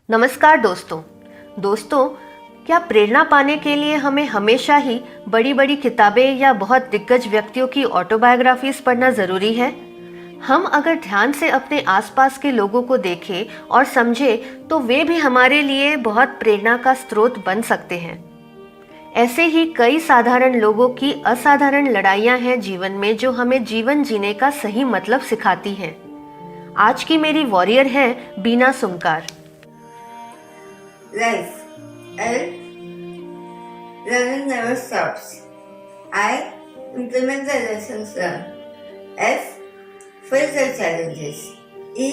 नमस्कार दोस्तों, क्या प्रेरणा पाने के लिए हमें हमेशा ही बड़ी बड़ी किताबें या बहुत दिग्गज व्यक्तियों की ऑटोबायोग्राफीज पढ़ना जरूरी है? हम अगर ध्यान से अपने आसपास के लोगों को देखें और समझें तो वे भी हमारे लिए बहुत प्रेरणा का स्रोत बन सकते हैं। ऐसे ही कई साधारण लोगों की असाधारण लड़ाइयाँ हैं जीवन में जो हमें जीवन जीने का सही मतलब सिखाती हैं। आज की मेरी वॉरियर है बीना सुमकार। Life. L. Learning never stops. I. Implement the lessons learned. F. Face the challenges. E.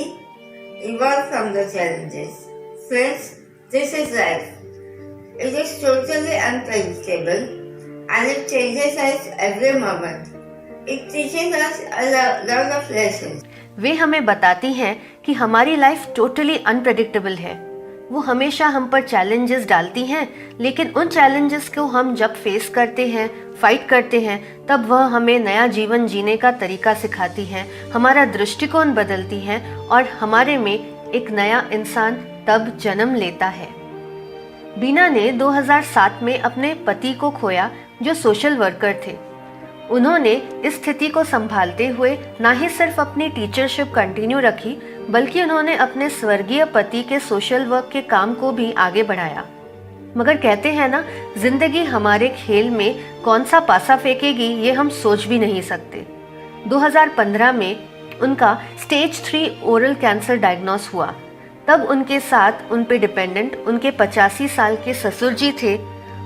Evolve from the challenges. Friends, this is life. It is totally unpredictable and it changes us every moment. It teaches us a lot of lessons. वे हमें बताती हैं कि हमारी life totally unpredictable है। वो हमेशा हम पर चैलेंजेस डालती हैं, लेकिन उन चैलेंजेस को हम जब फेस करते हैं, फाइट करते हैं, तब वह हमें नया जीवन जीने का तरीका सिखाती हैं, हमारा दृष्टिकोण बदलती हैं और हमारे में एक नया इंसान तब जन्म लेता है। बीना ने 2007 में अपने पति को खोया जो सोशल वर्कर थे। उन्होंने इस स्थिति को संभालते हुए ना ही सिर्फ अपनी टीचरशिप कंटिन्यू रखी, बल्कि उन्होंने अपने स्वर्गीय पति के सोशल वर्क के काम को भी आगे बढ़ाया। मगर कहते हैं ना, जिंदगी हमारे खेल में कौन सा पासा फेंकेगी ये हम सोच भी नहीं सकते। 2015 में उनका स्टेज 3 ओरल कैंसर डायग्नोस हुआ। तब उनके साथ उन पे डिपेंडेंट उनके 85 साल के ससुर जी थे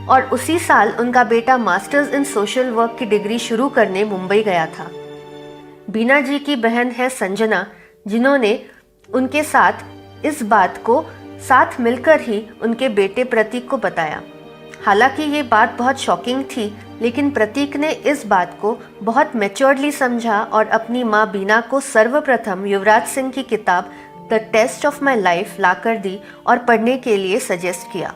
और उसी साल उनका बेटा मास्टर्स इन सोशल वर्क की डिग्री शुरू करने मुंबई गया था। बीना जी की बहन है संजना, जिन्होंने उनके साथ इस बात को साथ मिलकर ही उनके बेटे प्रतीक को बताया। हालांकि ये बात बहुत शॉकिंग थी, लेकिन प्रतीक ने इस बात को बहुत मैच्योर्डली समझा और अपनी माँ बीना को सर्वप्रथम युवराज सिंह की किताब the test of my life लाकर दी और पढ़ने के लिए सजेस्ट किया।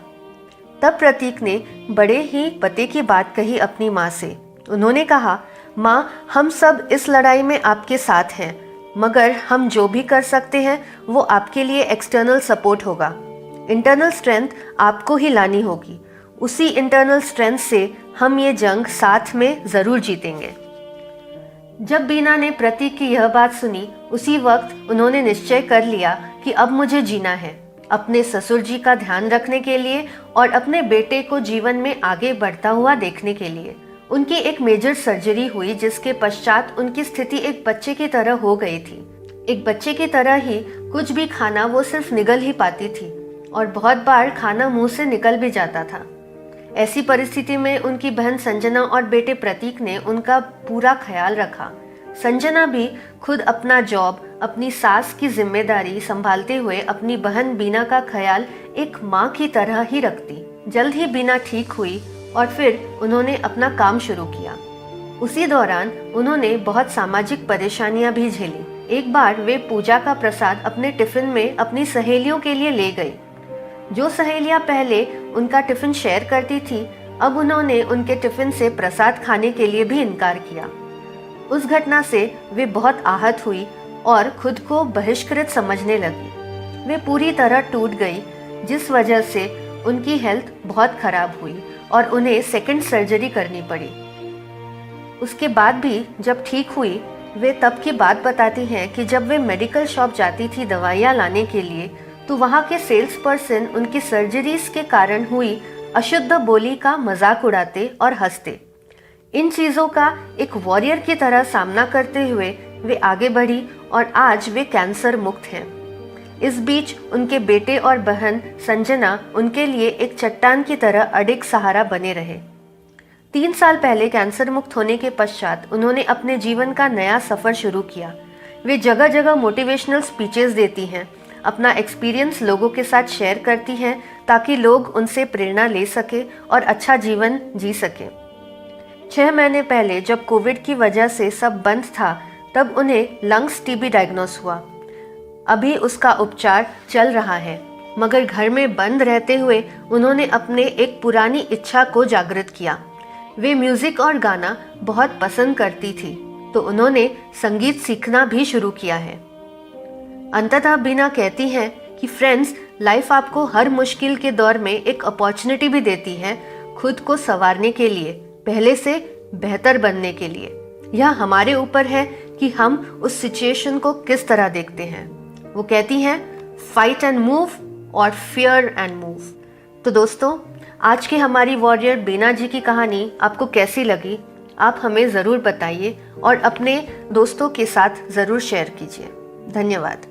तब प्रतीक ने बड़े ही पते की बात कही अपनी माँ से। उन्होंने कहा, माँ, हम सब इस लड़ाई में आपके साथ हैं, मगर हम जो भी कर सकते हैं वो आपके लिए एक्सटर्नल सपोर्ट होगा। इंटरनल स्ट्रेंथ आपको ही लानी होगी। उसी इंटरनल स्ट्रेंथ से हम ये जंग साथ में ज़रूर जीतेंगे। जब बीना ने प्रतीक की यह बात सुनी, उसी वक्त उन्होंने निश्चय कर लिया कि अब मुझे जीना है, अपने ससुर जी का ध्यान रखने के लिए और अपने बेटे को जीवन में आगे बढ़ता हुआ देखने के लिए। उनकी एक मेजर सर्जरी हुई, जिसके पश्चात उनकी स्थिति एक बच्चे की तरह हो गई थी। एक बच्चे की तरह ही कुछ भी खाना वो सिर्फ निगल ही पाती थी और बहुत बार खाना मुंह से निकल भी जाता था। ऐसी परिस्थिति में उनकी बहन संजना और बेटे प्रतीक ने उनका पूरा ख्याल रखा। संजना भी खुद अपना जॉब, अपनी सास की जिम्मेदारी संभालते हुए अपनी बहन बीना का ख्याल एक माँ की तरह ही रखती। जल्द ही बीना ठीक हुई और फिर उन्होंने अपना काम शुरू किया। उसी दौरान उन्होंने बहुत सामाजिक परेशानियां भी झेली। एक बार वे पूजा का प्रसाद अपने टिफिन में अपनी सहेलियों के लिए ले गई। जो सहेलियां पहले उनका टिफिन शेयर करती थी, अब उन्होंने उनके टिफिन से प्रसाद खाने के लिए भी इनकार किया। उस घटना से वे बहुत आहत हुई और खुद को बहिष्कृत समझने लगी। वे पूरी तरह टूट गई, जिस वजह से उनकी हेल्थ बहुत खराब हुई और उन्हें सेकंड सर्जरी करनी पड़ी। उसके बाद भी जब ठीक हुई, वे तब की बात बताती हैं कि जब वे मेडिकल शॉप जाती थी दवाइयाँ लाने के लिए, तो वहाँ के सेल्स पर्सन उनकी सर्जरीज के कारण हुई अशुद्ध बोली का मजाक उड़ाते और हंसते। इन चीज़ों का एक वॉरियर की तरह सामना करते हुए वे आगे बढ़ी और आज वे कैंसर मुक्त हैं। इस बीच उनके बेटे और बहन संजना उनके लिए एक चट्टान की तरह अडिग सहारा बने रहे। 3 साल पहले कैंसर मुक्त होने के पश्चात उन्होंने अपने जीवन का नया सफ़र शुरू किया। वे जगह जगह मोटिवेशनल स्पीचेस देती हैं, अपना एक्सपीरियंस लोगों के साथ शेयर करती हैं ताकि लोग उनसे प्रेरणा ले सके और अच्छा जीवन जी सकें। 6 महीने पहले जब कोविड की वजह से सब बंद था, तब उन्हें लंग्स टीबी डायग्नोस हुआ। अभी उसका उपचार चल रहा है, मगर घर में बंद रहते हुए उन्होंने अपने एक पुरानी इच्छा को जागृत किया। वे म्यूजिक और गाना बहुत पसंद करती थी, तो उन्होंने संगीत सीखना भी शुरू किया है। अंततः बीना कहती हैं कि फ्रेंड्स, लाइफ आपको हर मुश्किल के दौर में एक अपॉर्चुनिटी भी देती है खुद को संवारने के लिए, पहले से बेहतर बनने के लिए। यह हमारे ऊपर है कि हम उस सिचुएशन को किस तरह देखते हैं। वो कहती हैं फाइट एंड मूव और फियर एंड मूव। तो दोस्तों, आज की हमारी वॉरियर बीना जी की कहानी आपको कैसी लगी, आप हमें ज़रूर बताइए और अपने दोस्तों के साथ ज़रूर शेयर कीजिए। धन्यवाद।